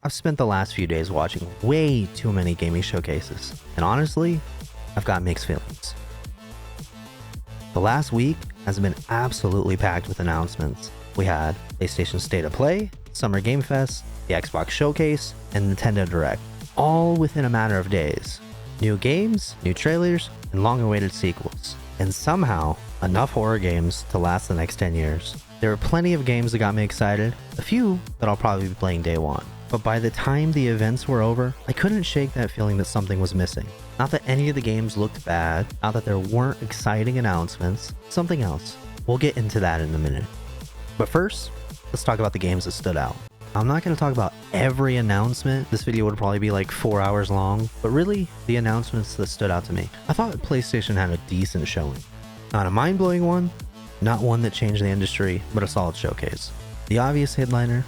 I've spent the last few days watching way too many gaming showcases, and honestly, I've got mixed feelings. The last week has been absolutely packed with announcements. We had PlayStation State of Play, Summer Game Fest, the Xbox Showcase, and Nintendo Direct, all within a matter of days. New games, new trailers, and long-awaited sequels. And somehow, enough horror games to last the next 10 years. There were plenty of games that got me excited, a few that I'll probably be playing day one. But by the time the events were over, I couldn't shake that feeling that something was missing. Not that any of the games looked bad, not that there weren't exciting announcements, something else. We'll get into that in a minute. But first, let's talk about the games that stood out. I'm not going to talk about every announcement. This video would probably be like 4 hours long, but really the announcements that stood out to me. I thought PlayStation had a decent showing. Not a mind-blowing one, not one that changed the industry, but a solid showcase. The obvious headliner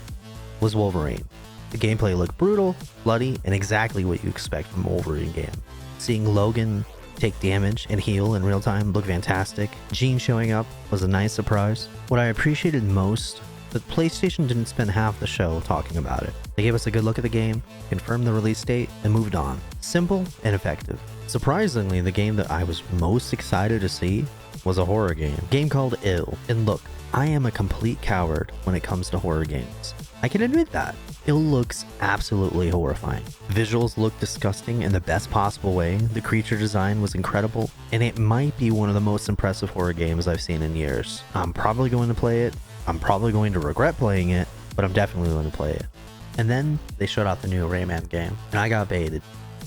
was Wolverine. The gameplay looked brutal, bloody, and exactly what you expect from a Wolverine game. Seeing Logan take damage and heal in real time looked fantastic. Jean showing up was a nice surprise. What I appreciated most, but PlayStation didn't spend half the show talking about it. They gave us a good look at the game, confirmed the release date, and moved on. Simple and effective. Surprisingly, the game that I was most excited to see was a horror game. A game called Ill. And look, I am a complete coward when it comes to horror games. I can admit that. Ill looks absolutely horrifying. Visuals look disgusting in the best possible way. The creature design was incredible, and it might be one of the most impressive horror games I've seen in years. I'm probably going to play it. I'm probably going to regret playing it, but I'm definitely going to play it. And then they showed out the new Rayman game, and I got baited.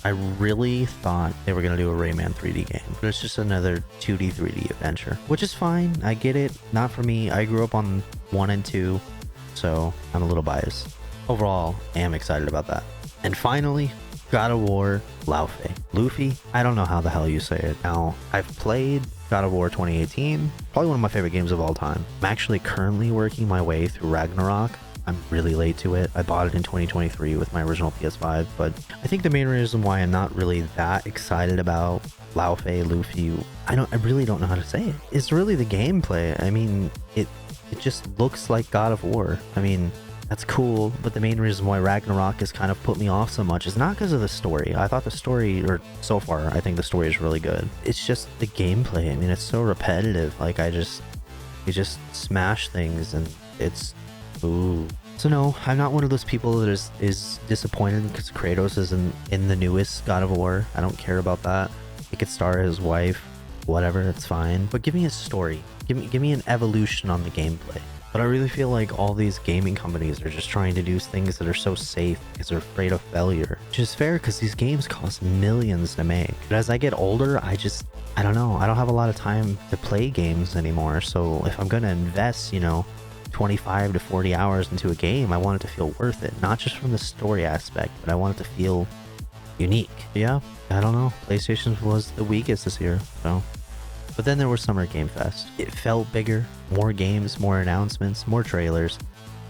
I really thought they were going to do a Rayman 3D game, but it's just another 2D 3D adventure, which is fine. I get it. Not for me. I grew up on 1 and 2, so I'm a little biased. Overall, I am excited about that. And finally, God of War Luffy. I don't know how the hell you say it. Now, I've played God of War 2018, probably one of my favorite games of all time. I'm actually currently working my way through Ragnarok. I'm really late to it. I bought it in 2023 with my original PS5, but I think the main reason why I'm not really that excited about Luffy, I really don't know how to say it. It's really the gameplay. I mean, it just looks like God of War. I mean, that's cool, but the main reason why Ragnarok has kind of put me off so much is not because of the story. I thought the story, or so far, I think the story is really good. It's just the gameplay. I mean, it's so repetitive. Like, you just smash things and it's, ooh. So no, I'm not one of those people that is disappointed because Kratos isn't in the newest God of War. I don't care about that. It could star his wife, whatever, that's fine. But give me a story. Give me an evolution on the gameplay. But I really feel like all these gaming companies are just trying to do things that are so safe because they're afraid of failure. Which is fair because these games cost millions to make. But as I get older, I don't know. I don't have a lot of time to play games anymore. So if I'm going to invest, 25 to 40 hours into a game, I want it to feel worth it. Not just from the story aspect, but I want it to feel unique. Yeah, I don't know. PlayStation was the weakest this year, so. But then there was Summer Game Fest. It felt bigger, more games, more announcements, more trailers,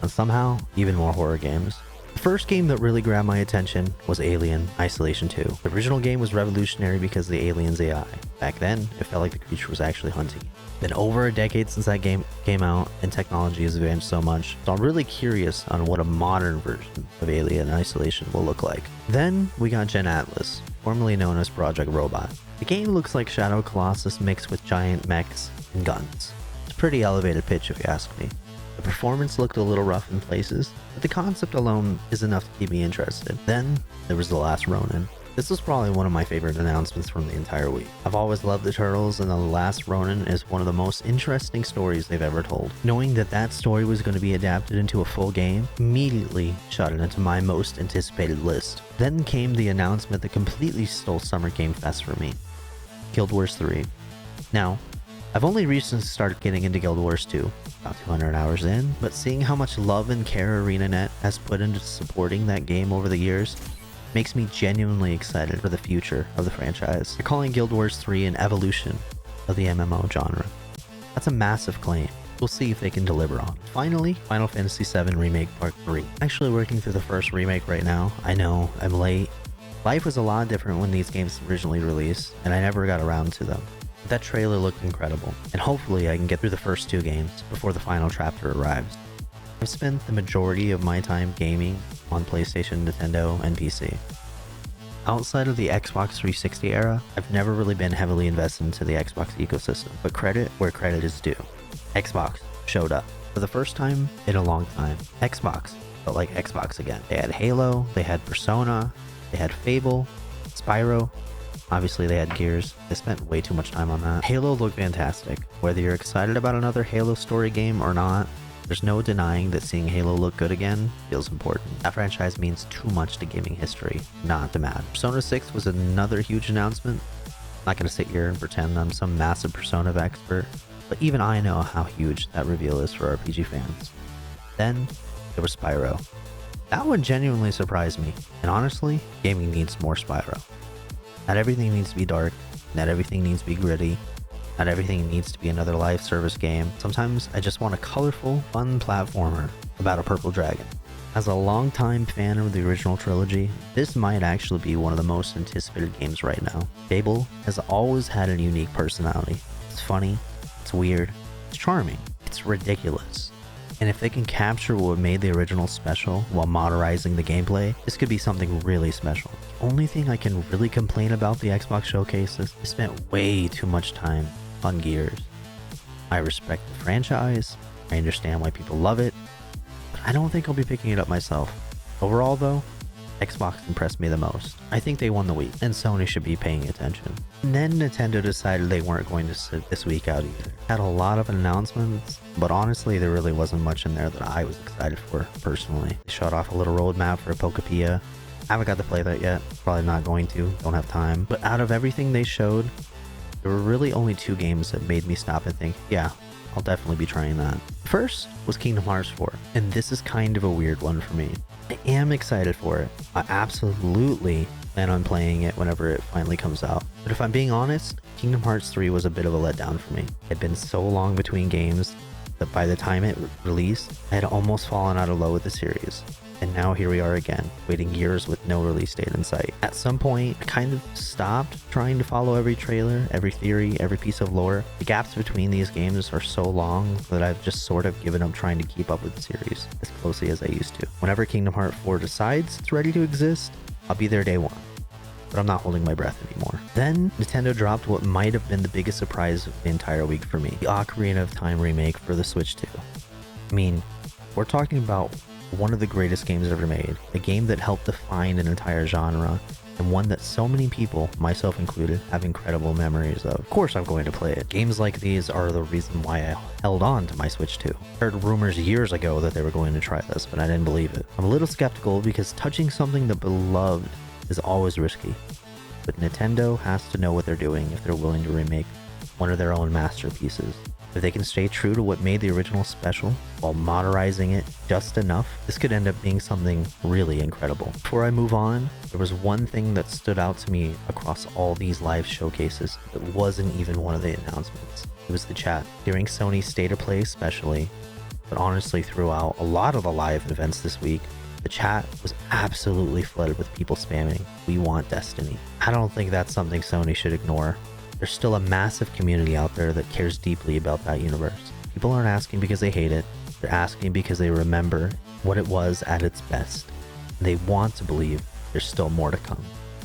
and somehow even more horror games. The first game that really grabbed my attention was Alien Isolation 2. The original game was revolutionary because of the alien's AI. Back then, it felt like the creature was actually hunting. Been over a decade since that game came out, and technology has advanced so much, so I'm really curious on what a modern version of Alien Isolation will look like. Then we got Gen Atlas, formerly known as Project Robot. The game looks like Shadow Colossus mixed with giant mechs and guns. It's a pretty elevated pitch if you ask me. The performance looked a little rough in places, but the concept alone is enough to keep me interested. Then there was The Last Ronin. This was probably one of my favorite announcements from the entire week. I've always loved the Turtles, and The Last Ronin is one of the most interesting stories they've ever told. Knowing that story was going to be adapted into a full game immediately shot it into my most anticipated list. Then came the announcement that completely stole Summer Game Fest for me. Guild Wars 3. Now, I've only recently started getting into Guild Wars 2, about 200 hours in, but seeing how much love and care ArenaNet has put into supporting that game over the years makes me genuinely excited for the future of the franchise. They're calling Guild Wars 3 an evolution of the MMO genre. That's a massive claim. We'll see if they can deliver on. Finally, Final Fantasy VII Remake Part 3. Actually working through the first remake right now. I know, I'm late. Life was a lot different when these games originally released, and I never got around to them. But that trailer looked incredible, and hopefully I can get through the first 2 games before the final chapter arrives. I've spent the majority of my time gaming on PlayStation, Nintendo, and PC. Outside of the Xbox 360 era, I've never really been heavily invested into the Xbox ecosystem, but credit where credit is due. Xbox showed up. For the first time in a long time, Xbox felt like Xbox again. They had Halo, they had Persona, they had Fable, Spyro, obviously they had Gears. They spent way too much time on that. Halo looked fantastic. Whether you're excited about another Halo story game or not, there's no denying that seeing Halo look good again feels important. That franchise means too much to gaming history, not to Mad. Persona 6 was another huge announcement. I'm not gonna sit here and pretend I'm some massive Persona expert, but even I know how huge that reveal is for RPG fans. Then there was Spyro. That one genuinely surprised me, and honestly, gaming needs more Spyro. Not everything needs to be dark, not everything needs to be gritty, not everything needs to be another live service game. Sometimes I just want a colorful, fun platformer about a purple dragon. As a longtime fan of the original trilogy, this might actually be one of the most anticipated games right now. Fable has always had a unique personality. It's funny, it's weird, it's charming, it's ridiculous. And if they can capture what made the original special while modernizing the gameplay, this could be something really special. The only thing I can really complain about the Xbox showcase is they spent way too much time on Gears. I respect the franchise, I understand why people love it, but I don't think I'll be picking it up myself. Overall though, Xbox impressed me the most. I think they won the week, and Sony should be paying attention. And then Nintendo decided they weren't going to sit this week out either. Had a lot of announcements, but honestly there really wasn't much in there that I was excited for personally. They showed off a little roadmap for Pokepia. I haven't got to play that yet, probably not going to, don't have time. But out of everything they showed, there were really only two games that made me stop and think, yeah, I'll definitely be trying that. First was Kingdom Hearts 4, and this is kind of a weird one for me. I am excited for it. I absolutely plan on playing it whenever it finally comes out. But if I'm being honest, Kingdom Hearts 3 was a bit of a letdown for me. It had been so long between games that by the time it released, I had almost fallen out of love with the series. And now here we are again, waiting years with no release date in sight. At some point, I kind of stopped trying to follow every trailer, every theory, every piece of lore. The gaps between these games are so long that I've just sort of given up trying to keep up with the series as closely as I used to. Whenever Kingdom Hearts 4 decides it's ready to exist, I'll be there day one. But I'm not holding my breath anymore. Then, Nintendo dropped what might have been the biggest surprise of the entire week for me. The Ocarina of Time remake for the Switch 2. I mean, we're talking about one of the greatest games ever made, a game that helped define an entire genre, and one that so many people, myself included, have incredible memories of. Of course I'm going to play it. Games like these are the reason why I held on to my Switch 2. I heard rumors years ago that they were going to try this, but I didn't believe it. I'm a little skeptical because touching something that beloved is always risky, but Nintendo has to know what they're doing if they're willing to remake one of their own masterpieces. If they can stay true to what made the original special while modernizing it just enough, this could end up being something really incredible. Before I move on, there was one thing that stood out to me across all these live showcases that wasn't even one of the announcements. It was the chat. During Sony's State of Play especially, but honestly throughout a lot of the live events this week, the chat was absolutely flooded with people spamming, "We want Destiny." I don't think that's something Sony should ignore. There's still a massive community out there that cares deeply about that universe. People aren't asking because they hate it, they're asking because they remember what it was at its best. They want to believe there's still more to come.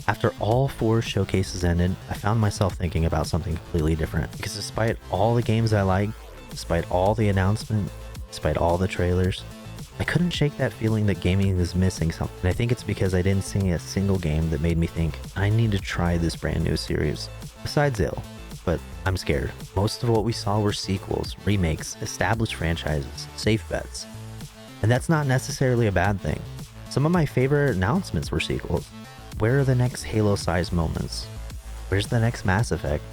After all 4 showcases ended, I found myself thinking about something completely different. Because despite all the games I liked, despite all the announcements, despite all the trailers, I couldn't shake that feeling that gaming is missing something. And I think it's because I didn't see a single game that made me think, I need to try this brand new series. Besides ill, but I'm scared. Most of what we saw were sequels, remakes, established franchises, safe bets. And that's not necessarily a bad thing. Some of my favorite announcements were sequels. Where are the next Halo-sized moments? Where's the next Mass Effect?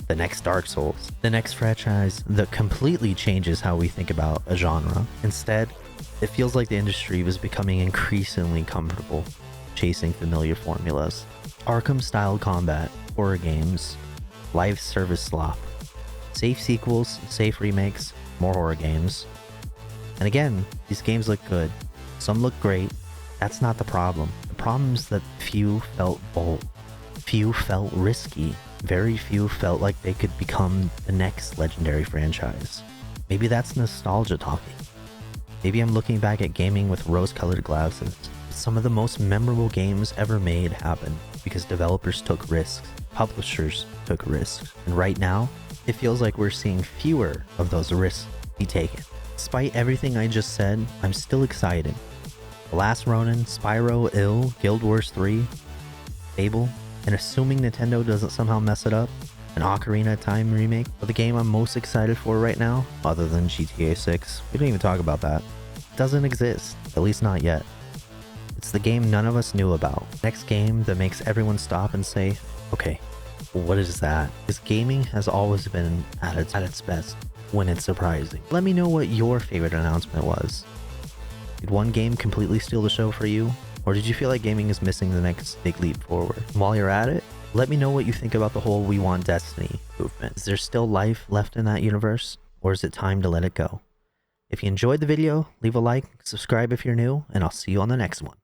The next Dark Souls? The next franchise that completely changes how we think about a genre? Instead, it feels like the industry was becoming increasingly comfortable chasing familiar formulas. Arkham-style combat, horror games, live service slop, safe sequels, safe remakes, more horror games. And again, these games look good. Some look great. That's not the problem. The problem is that few felt bold. Few felt risky. Very few felt like they could become the next legendary franchise. Maybe that's nostalgia talking. Maybe I'm looking back at gaming with rose-colored glasses. Some of the most memorable games ever made happened because developers took risks, publishers took risks, and right now, it feels like we're seeing fewer of those risks be taken. Despite everything I just said, I'm still excited. The Last Ronin, Spyro, Ill, Guild Wars 3, Fable, and assuming Nintendo doesn't somehow mess it up, an Ocarina of Time remake. But the game I'm most excited for right now, other than GTA 6, we don't even talk about that, doesn't exist, at least not yet. It's the game none of us knew about. Next game that makes everyone stop and say, okay, what is that? Because gaming has always been at its best when it's surprising. Let me know what your favorite announcement was. Did one game completely steal the show for you? Or did you feel like gaming is missing the next big leap forward? And while you're at it, let me know what you think about the whole "We Want Destiny" movement. Is there still life left in that universe? Or is it time to let it go? If you enjoyed the video, leave a like, subscribe if you're new, and I'll see you on the next one.